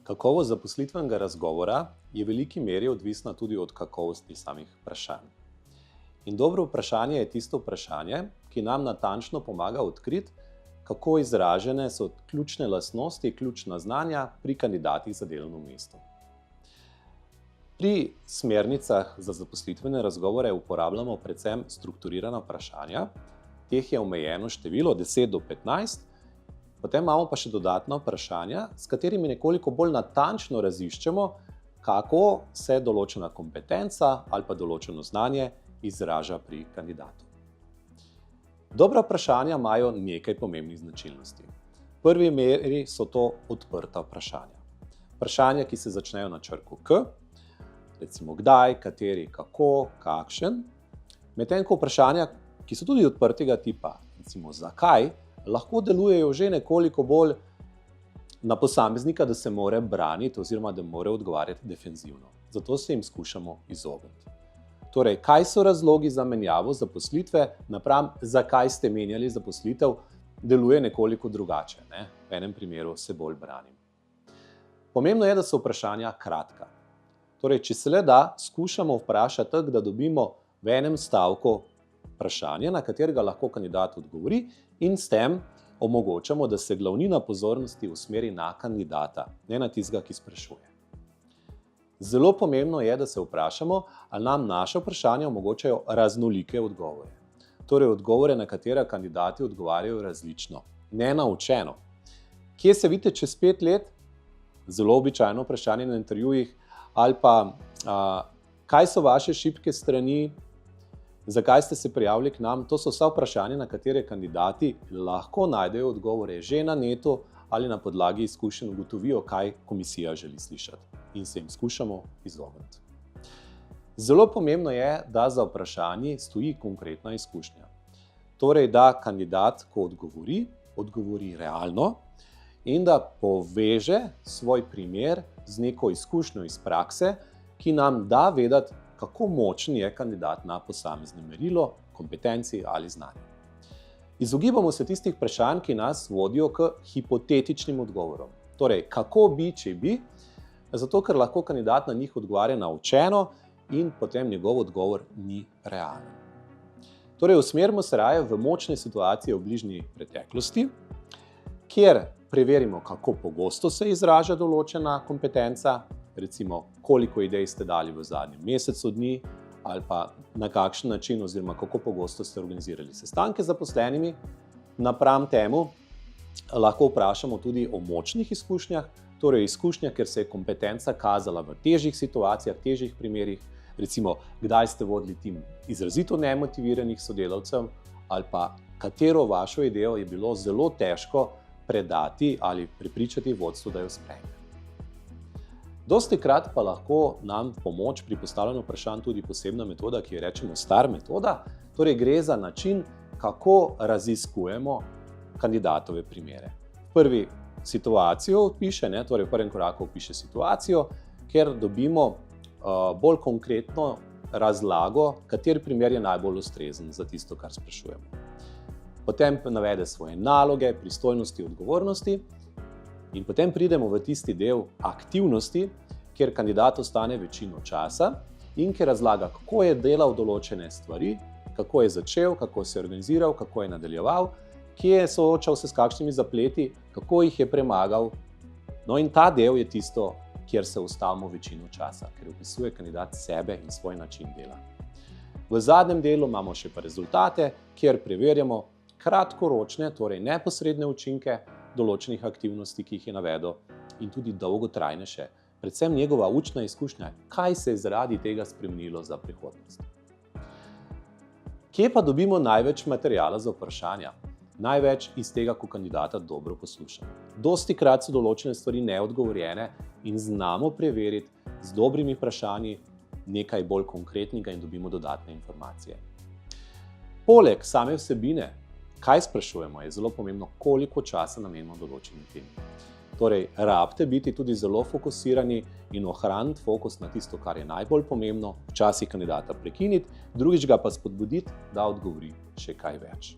Kakovost zaposlitvenega razgovora je v veliki meri odvisna tudi od kakovosti samih vprašanj. In dobro vprašanje je tisto vprašanje, ki nam natančno pomaga odkriti, kako izražene so ključne lastnosti, ključna znanja pri kandidatih za delovno mesto. Pri smernicah za zaposlitvene razgovore uporabljamo predvsem strukturirana vprašanja. Teh je omejeno število 10 do 15. Potem imamo pa še dodatna vprašanja, s katerimi nekoliko bolj natančno raziščemo, kako se določena kompetenca ali pa določeno znanje izraža pri kandidatu. Dobra vprašanja imajo nekaj pomembnih značilnosti. V prvi meri so to odprta vprašanja. Vprašanja, ki se začnejo na črko K, recimo kdaj, kateri, kako, kakšen. Medtem ko vprašanja, ki so tudi odprtega tipa, recimo zakaj, lahko delujejo že nekoliko bolj na posameznika, da se mora braniti oziroma da mora odgovarjati defenzivno. Zato se jim skušamo izogniti. Torej, kaj so razlogi za menjavo zaposlitve, napram zakaj ste menjali zaposlitev, deluje nekoliko drugače. V enem primeru se bolj branim. Pomembno je, da so vprašanja kratka. Torej, če se le da, skušamo vprašati tako, da dobimo v enem stavku vprašanje, na katerega lahko kandidat odgovori, in s tem omogočamo, da se glavnina pozornosti usmeri na kandidata, ne na tistega, ki sprašuje. Zelo pomembno je, da se vprašamo, ali nam naše vprašanja omogočajo raznolike odgovore. Torej, odgovore, na katere kandidati odgovarjajo različno, nenaučeno. Kje se vidite čez 5 let? Zelo običajno vprašanje na intervjujih. Ali pa, kaj so vaše šibke strani? Zakaj ste se prijavili k nam? To so vsa vprašanja, na katere kandidati lahko najdejo odgovore že na netu ali na podlagi izkušenj ugotovijo, kaj komisija želi slišati, in se jim skušamo izogniti. Zelo pomembno je, da za vprašanji stoji konkretna izkušnja. Torej, da kandidat, ko odgovori realno in da poveže svoj primer z neko izkušnjo iz prakse, ki nam da vedeti, kako močen je kandidat na posamezno merilo, kompetenci ali znanje. Izogibamo se tistih vprašanj, ki nas vodijo k hipotetičnim odgovorom. Torej, kako bi, če bi, zato ker lahko kandidat na njih odgovarja naučeno in potem njegov odgovor ni realen. Torej, usmerimo se raje v močne situacije v bližnji preteklosti, kjer preverimo, kako pogosto se izraža določena kompetenca, recimo, koliko idej ste dali v zadnjem mesecu dni, ali pa na kakšen način oziroma kako pogosto ste organizirali sestanke z zaposlenimi. Napram temu lahko vprašamo tudi o močnih izkušnjah, torej izkušnjah, ker se je kompetenca kazala v težjih situacijah, težjih primerih, recimo, kdaj ste vodili tim izrazito nemotiviranih sodelavcev, ali pa katero vašo idejo je bilo zelo težko predati ali prepričati vodstvo, da jo sprejme. Dostikrat pa lahko nam pomoč pri postavljanju vprašanj tudi posebna metoda, ki jo rečemo STAR metoda. Torej, gre za način, kako raziskujemo kandidatove primere. Prvi situacijo opiše, torej v prvem koraku opiše situacijo, kjer dobimo bolj konkretno razlago, kateri primer je najbolj ustrezen za tisto, kar sprašujemo. Potem navede svoje naloge, pristojnosti, odgovornosti in potem pridemo v tisti del aktivnosti, kjer kandidat ostane večino časa in kjer razlaga, kako je delal določene stvari, kako je začel, kako se je organiziral, kako je nadaljeval, kje je soočal se s kakšnimi zapleti, kako jih je premagal. No in ta del je tisto, kjer se ustavimo večino časa, ker opisuje kandidat sebe in svoj način dela. V zadnjem delu imamo še pa rezultate, kjer preverjamo kratkoročne, torej neposredne učinke določenih aktivnosti, ki jih je navedel, in tudi dolgotrajnejše, predvsem njegova učna izkušnja, kaj se je zaradi tega spremenilo za prihodnost. Kje pa dobimo največ materijala za vprašanja? Največ iz tega, ko kandidata dobro poslušamo. Dostikrat so določene stvari neodgovorjene in znamo preveriti z dobrimi vprašanji nekaj bolj konkretnega in dobimo dodatne informacije. Poleg same vsebine, kaj sprašujemo, je zelo pomembno, koliko časa namenimo določeni temi. Torej, rabite biti tudi zelo fokusirani in ohraniti fokus na tisto, kar je najbolj pomembno, včasih kandidata prekiniti, drugič ga pa spodbuditi, da odgovori še kaj več.